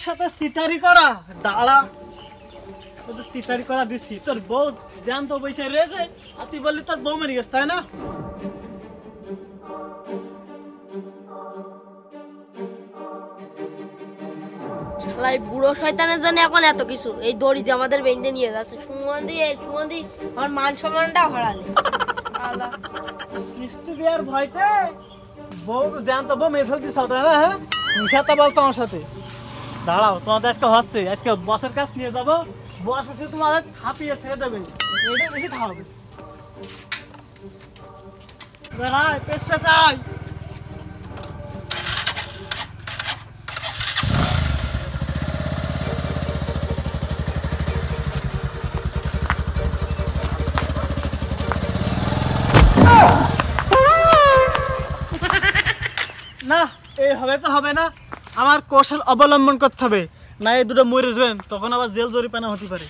সাথে সিটারি করা দাঁড়া তো সিটারি করা দিছি তোর বউ জান তো বসে রয়েছে আর তুই বললি তোর বউ মেরে গেছে তাই না শালাই বুড়ো শয়তানের জন্য এখন এত কিছু এই দড়ি দিয়ে আমাদের বেঁধে নিয়ে যাচ্ছে সুগন্ধি আমার মান সম্মানটা হারালে আল্লাহ কিস্তি দেওয়ার ভয়তে বউ জান তো বউ মেরে ফেলতিস তাই না হ্যাঁ মিশাতে বলতো আমার সাথে দাঁড়াও তোমাদের আজকে হচ্ছে আজকে বসের কাছ নিয়ে যাবো বস এসে তোমাদের হাঁপিয়ে ছেড়ে দেবে এটা বেশি খাওয়াবে দাঁড়ায় পেস্টে চাই না এই হবে তো হবে না আমার কৌশল অবলম্বন করতে হবে না এই দুটো মরে যাবেন তখন আবার জেল জরিমানা হতে পারে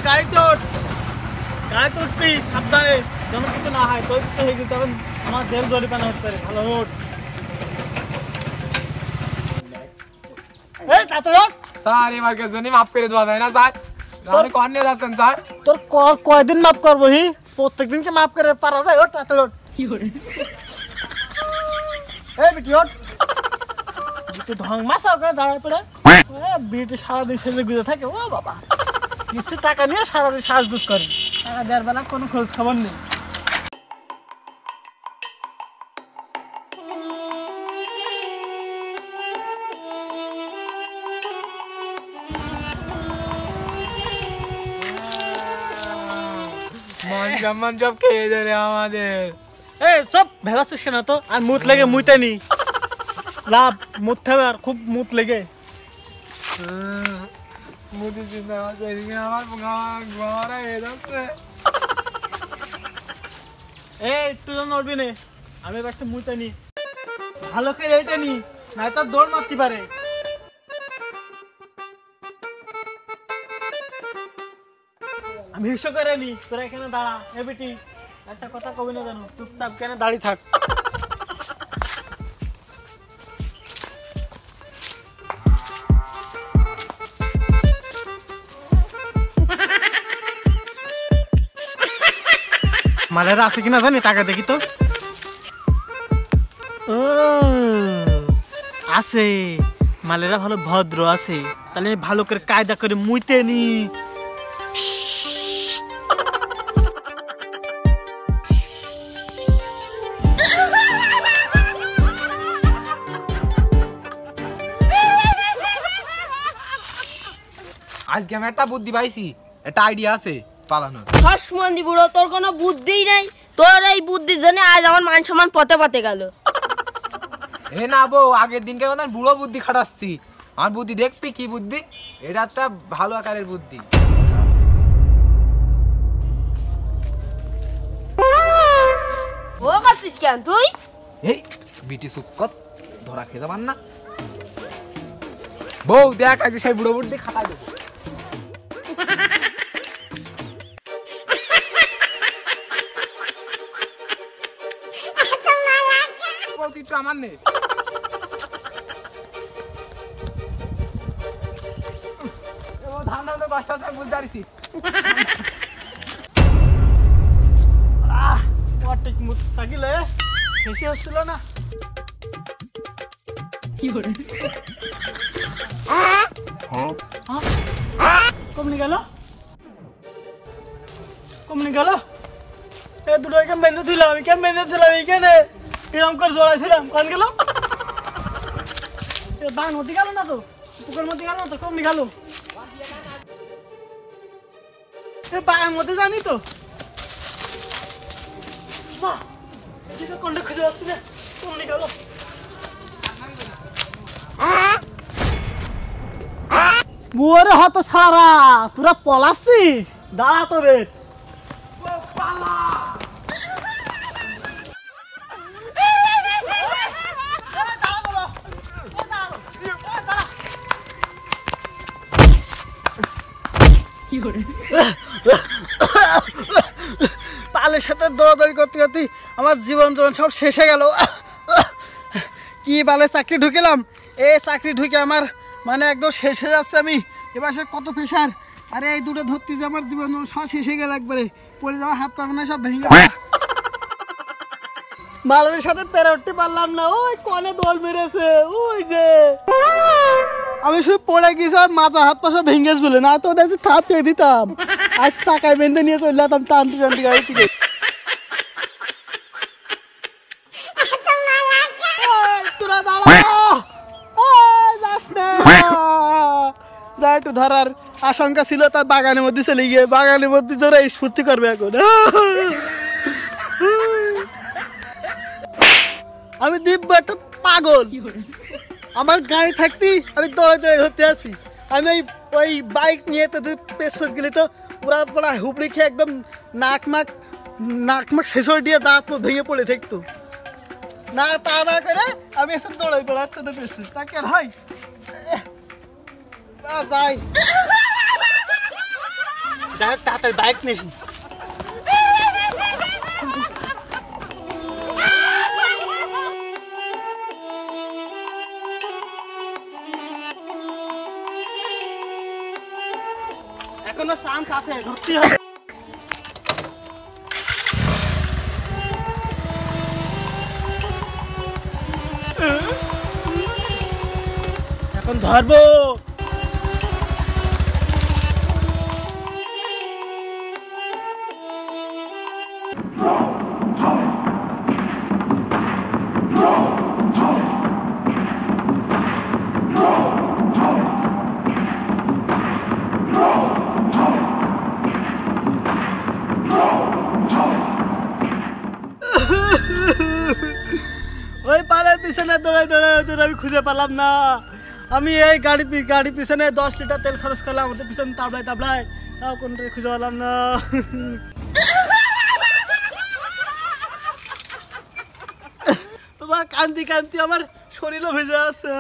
গাড়ি তো উঠবি সাবধানে যেন কিছু না হয় তোর হয়ে গেলে তখন আমার জেল জরিমানা হতে পারে ভালো রোড এই তাড়াতাড়ি স্যার এবার কে জন্য মাফ করে দেওয়া যায় না স্যার আপনি কোন নিয়ে যাচ্ছেন স্যার তোর কয়দিন মাফ করবো হি প্রত্যেকদিন কি মাফ করে পারা যায় ওর তাড়াতাড়ি কি করে এই বিটি ওঠ বিটি ঢং মাসা করে দাঁড়ায় পড়ে বিটি সারাদিন সেজে গুজে থাকে ও বাবা কিস্তির টাকা নিয়ে সারাদিন সাজগুজ করে টাকা দেওয়ার বেলা কোনো খোঁজ খবর নেই মান সব খেয়ে দেবে আমাদের এই সব ভেবাচ্ছিস কেন তো আর মুত লেগে মুইতে নি লাভ মুত হবে আর খুব মুত লেগে মুদি চিন্তা করছে আমার ঘোরা হয়ে যাচ্ছে এই তুই তো নড়বি নে আমি একটা মুইতে নি ভালো করে এইটা নি নাই তো দৌড় মারতে পারে আমি হিসো করে নি তোরা এখানে দাঁড়া এ বেটি একটা কথা কবি না জানো চুপচাপ কেন দাঁড়িয়ে থাক মালেরা আছে কিনা জানি টাকা দেখি তো আছে মালেরা ভালো ভদ্র আছে তাহলে ভালো করে কায়দা করে মুইতে নি আজকে আমি একটা বুদ্ধি পাইছি একটা আইডিয়া আছে পালানোর সুগন্ধি বুড়ো তোর কোনো বুদ্ধিই নাই তোর এই বুদ্ধির জন্য আজ আমার মান সম্মান পথে পথে গেল এ না বউ আগের দিনকে মতন বুড়ো বুদ্ধি খাটাচ্ছি আমার বুদ্ধি দেখবি কি বুদ্ধি এটা একটা ভালো আকারের বুদ্ধি ও করছিস কেন তুই এই বিটি সুকত ধরা খেতে পার না বউ দেখ আজ সেই বুড়ো বুদ্ধি খাটাই দেবো চিত্র আমার নেই ধান ধান কষ্ট আছে বুঝতে পারছি ঠিক মুখ থাকিলে শেষই হচ্ছিল না কি করে কমনি গেল এ দুটো কেন বেঁধে দিলাম কেন বেঁধে দিলাম এইখানে এরকম করে জড়াইছিলাম কোন গেল বান মতি গেল না তো পুকুর মতি গেল না তো কমনি গেল বাগান মধ্যে জানি তো কোনটা খুঁজে যাচ্ছি না কমনি গেল বুয়ারে হত সারা তোরা পলাচ্ছিস দাঁড়া তো রে পালের সাথে দৌড়াদৌড়ি করতে করতে আমার জীবন সব শেষ হয়ে গেল। কি বালে চাকরি ঢুকিলাম, এই চাকরি ঢুকে আমার মানে একদম শেষ হয়ে যাচ্ছে। আমি এবার সে কত প্রেশার, আরে এই দুটো ধরতে যে আমার জীবন সব শেষ হয়ে গেল একবারে, পড়ে যাওয়া হাত পা মনে হয় সব ভেঙে গেল। মালের সাথে পেরে উঠতে পারলাম না, ওই কনে দোল মেরেছে ওই যে। আমি শুধু পড়ে গেছি আর মাথা হাত পা সব ভেঙে বলে, না তো দেখছি থাপ পেয়ে দিতাম। আজ চাকায় বেঁধে নিয়ে চলে যেতাম টানতে টানতে গাড়ি থেকে। তোরা দাঁড়া, যাস না। যা একটু ধরার আশঙ্কা ছিল, তার বাগানের মধ্যে চলে গিয়ে বাগানের মধ্যে যারা স্ফূর্তি করবে এখন। আমি দিব্য একটা পাগল, আমার গাড়ি থাকতেই আমি দৌড়ে দৌড়ে ধরতে আসি। আমি ওই বাইক নিয়ে তো পেস পেস গেলি তো পুরা পুরা হুবড়ি খেয়ে একদম নাক মাক শেষর দিয়ে দাঁত ভেঙে পড়ে থাকতো না। তা না করে আমি এসে দৌড়াই বেড়াচ্ছি তো পেস তাকে আর হয় যাই যাই তাড়াতাড়ি বাইক নিস। এখনো চান্স আছে, ধরতে হবে। এখন ধরবো। ওই পালের পিছনে দৌড়াই দৌড়াই আমি খুঁজে পেলাম না। আমি এই গাড়ি পিছনে 10 লিটার তেল খরচ করলাম, ওদের পিছনে তাবলাই তাও কোনটা খুঁজে পেলাম না। তোমার কান্তি আমার শরীরও ভেজে আছে।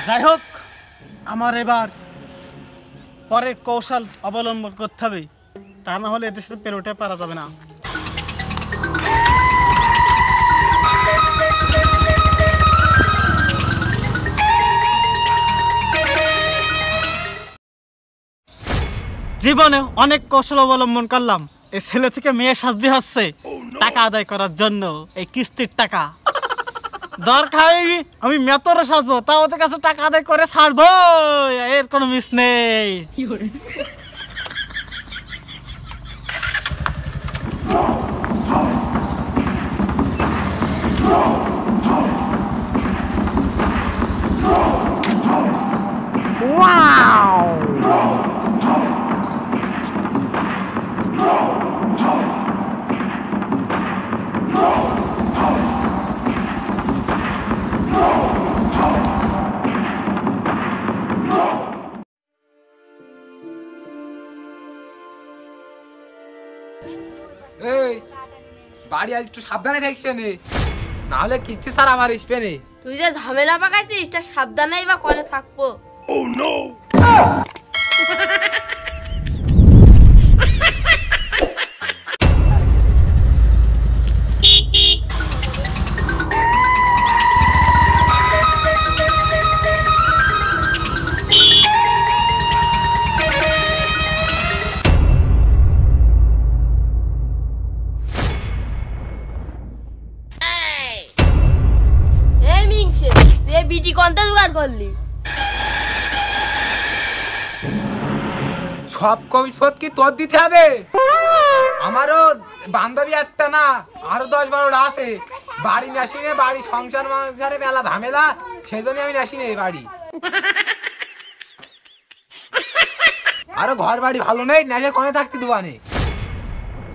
যাই হোক, আমার এবার পরের কৌশল অবলম্বন করতে হবে, তা না হলে এদের সাথে পেরোতে পারা যাবে না। জীবনে অনেক কৌশল অবলম্বন করলাম, এই ছেলে থেকে মেয়ে সাজতে হচ্ছে টাকা আদায় করার জন্য, এই কিস্তির টাকা দরকার। আমি মেতরে সাজবো, তা ওদের কাছে টাকা আদায় করে ছাড়বো, এর কোনো মিস নেই। এই বাড়ি আজ একটু সাবধানে থাকছে নে, না হলে কিস্তি স্যার আমার আসবে নে। তুই যে ঝামেলা পাকাইছিস তা সাবধানেই বা করে থাকবো। বিটি কোনটা জোগাড় করলি? সব কৈফিয়ত কি তোর দিতে হবে? আমারও বান্ধবী একটা না আরো 10-12টা আছে। বাড়ি নাসিনে, বাড়ি সংসার সংসারে মেলা ঝামেলা, সেজন্য আমি নাসিনে বাড়ি। আরো ঘর বাড়ি ভালো নেই, নেশে কোনে থাকতে দুবানে।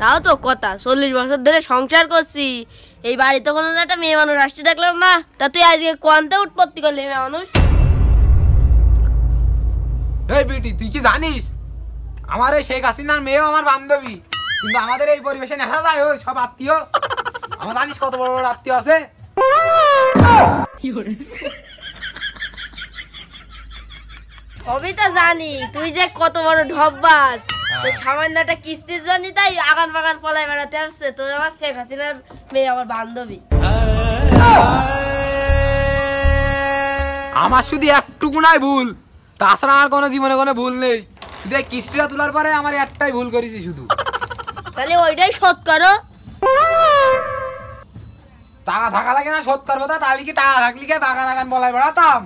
তাও তো কথা, 40 বছর ধরে সংসার করছি, এই বাড়িতে কোনো একটা মেয়ে মানুষ আসতে দেখলাম না। তা তুই আজকে কোনটা উৎপত্তি করলি মেয়ে মানুষ? এই বিটি, তুই কি জানিস আমার ওই শেখ হাসিনার মেয়েও আমার বান্ধবী, কিন্তু আমাদের এই পরিবেশে নেশা যায় ওই সব আত্মীয়। আমার জানিস কত বড় বড় আত্মীয় আছে। আমি তো জানি তুই যে কত বড় ঢব্বাস, তো সামান্য একটা কিস্তির জন্য তাই আগান বাগান পলায় বেড়াতে আসছে। তোর আবার শেখ হাসিনার মেয়ে আমার বান্ধবী। আমার শুধু একটুকু নাই ভুল, তাছাড়া আমার কোনো জীবনে কোনো ভুল নেই। দেখ কিস্তিটা তোলার পরে আমার একটাই ভুল করেছি শুধু। তাহলে ওইটাই শোধ করো। টাকা থাকা লাগে না শোধ করবো, তা তাহলে কি টাকা থাকলে কি বাগান বাগান বলাই বেড়াতাম?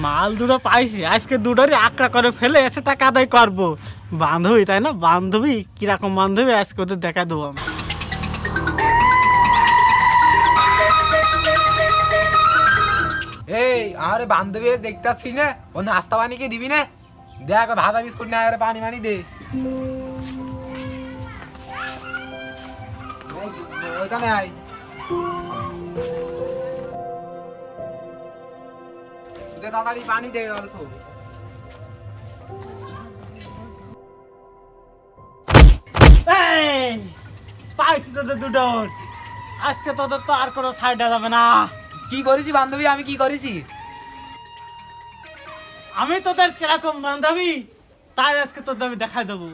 মাল দুটো পাইছি, আজকে দুটোরই আঁকড়া করে ফেলে এসে টাকা আদায় করবো। বান্ধবী তাই না, বান্ধবী কিরকম বান্ধবী আজকে ওদের দেখা দেবো আমি। এই আমার বান্ধবী দেখতে পাচ্ছিস না, ও নাস্তা পানি কি দিবি না? দেখ ভাজা বিস্কুট না পানি মানি দে। ওইখানে আয়, দে তাড়াতাড়ি পানি দে অল্প। এই, পাইছি তোদের দুটোর, আজকে তোদের তো আর কোনো সাইডে যাবে না। কি করেছি বান্ধবী, আমি কি করেছি? আমি তোদের কিরকম বান্ধবী তাই আজকে তোদের আমি দেখাই দেবো।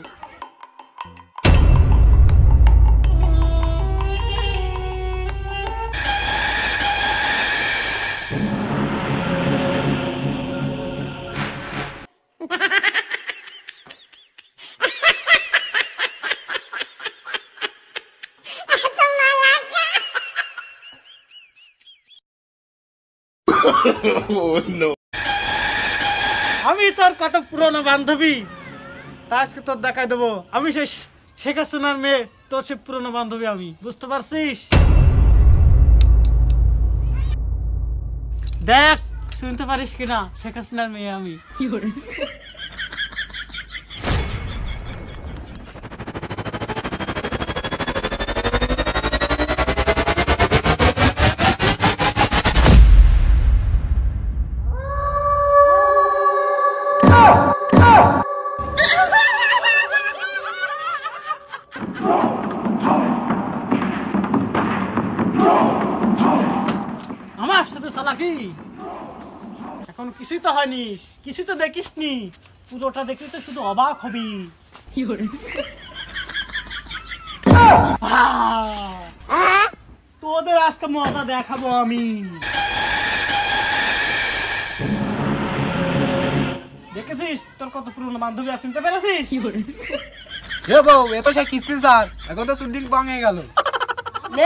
আমি তোর কত পুরনো বান্ধবী তা আজকে তোর দেখাই দেবো। আমি সেই শেখ হাসিনার মেয়ে, তোর সে পুরনো বান্ধবী আমি, বুঝতে পারছিস? দেখ শুনতে পারিস কিনা, শেখ হাসিনার মেয়ে আমি। আমার সাথে চালাকি এখন কিছুই তো হয়নি, কিছু তো দেখিসনি, পুরোটা দেখলে তো শুধু অবাক হবি। তোদের আজকে মজা দেখাবো আমি। দেখেছিস তোর কত পুরনো বান্ধবী আছে, চিনতে পেরেছিস? এ বউ, এ তো সে কিস্তি স্যার, এখন তো সুদিন পাঙে গেল।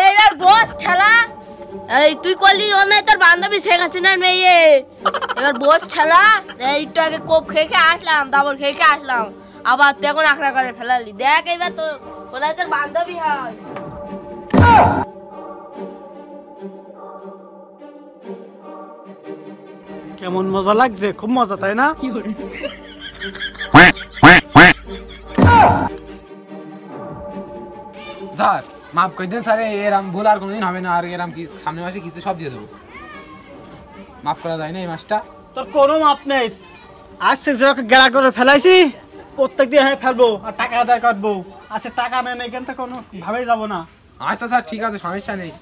এবার বস খেলা। এই তুই করলি ও নাই তোর বান্ধবী শেখ হাসিনার মেয়ে, এবার বস খেলা। একটু আগে কোপ খেয়ে আসলাম, তারপর খেয়ে আসলাম, আবার তুই এখন আঁকড়া করে ফেলালি। দেখ এবার তোর ওলাই তোর বান্ধবী হয়। কেমন মজা লাগছে, খুব মজা তাই না? স্যার মাফ করে দেন স্যার, এরম ভুল আর কোনোদিন হবে না। আর এরম কি সামনের মাসে কিস্তি সব দিয়ে দেবো, মাফ করা যায় না এই মাসটা। তোর কোনো মাপ নেই, আজকে যেরকম গেড়া করে ফেলাইছি প্রত্যেক দিয়ে হয়ে ফেলবো আর টাকা আদায় করবো। আচ্ছা টাকা নেই এখান থেকে কোনো ভাবেই যাবো না। আচ্ছা স্যার ঠিক আছে, সমস্যা নেই।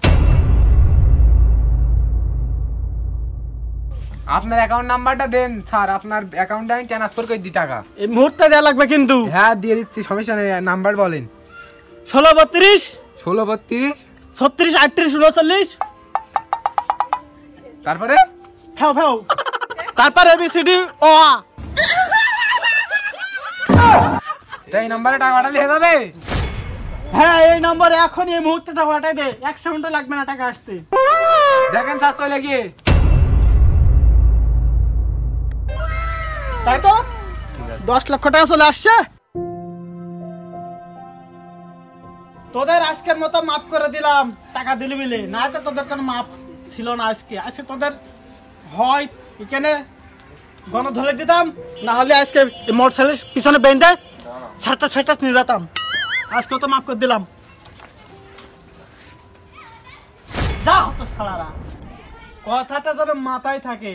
আপনার অ্যাকাউন্ট নাম্বারটা দেন স্যার, আপনার অ্যাকাউন্টে আমি ট্রান্সফার করে দিই টাকা। এই মুহূর্তে দেওয়া লাগবে কিন্তু। হ্যাঁ দিয়ে দিচ্ছি, সমস্যা নেই। নাম্বার বলেন। 1632 1632 36 38 39। তারপরে ফেও ফেও, তারপর এবিসিডি ও আ। এই নাম্বারে টাকা পাঠালে হয়ে যাবে? হ্যাঁ এই নম্বরে এখন এই মুহূর্তে টাকা পাঠাই দে, 1 সেকেন্ডও লাগবে না টাকা আসতে। দেখেন স্যার চলে গিয়ে। তাই তো 10 লক্ষ টাকা চলে আসছে। তোদের আজকের মতো মাফ করে দিলাম, টাকা দিলি বিলে, না তো তোদের কোনো মাফ ছিল না। আজকে আজকে তোদের হয় এখানে গণ ধরে দিতাম, না হলে আজকে মোটরসাইকেলের পিছনে বেঁধে ছাটা নিয়ে যেতাম। আজকে তো মাফ করে দিলাম। যা হতো সালারা, কথাটা যেন মাথায় থাকে।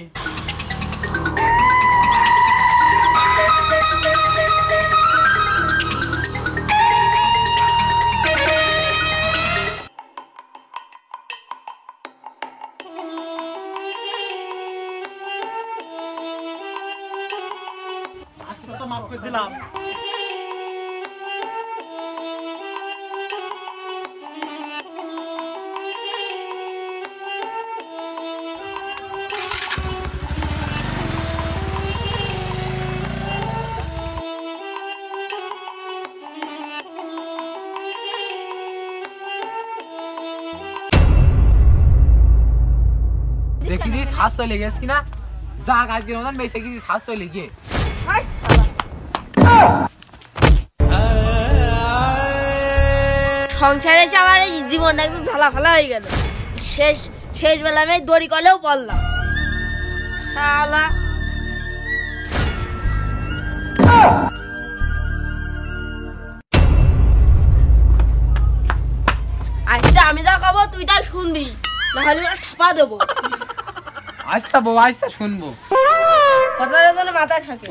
মাফ করে দিলাম। দেখি দিস হাত চলে গেছে কিনা, যাক আজকের মতন বেঁচে গেছি, হাত চলে গিয়ে। হাস শালা। সংসারে এসে আমার এই জীবনটা একদম ঝালাফালা হয়ে গেল। শেষ বেলা আমি দড়ি কলেও পড়লাম শালা। আজকে আমি যা খাবো তুই তাই শুনবি, নাহলে আমি ঠাপা দেবো। আচ্ছা বউ, আচ্ছা শুনবো। কথাটা যেন মাথায় থাকে।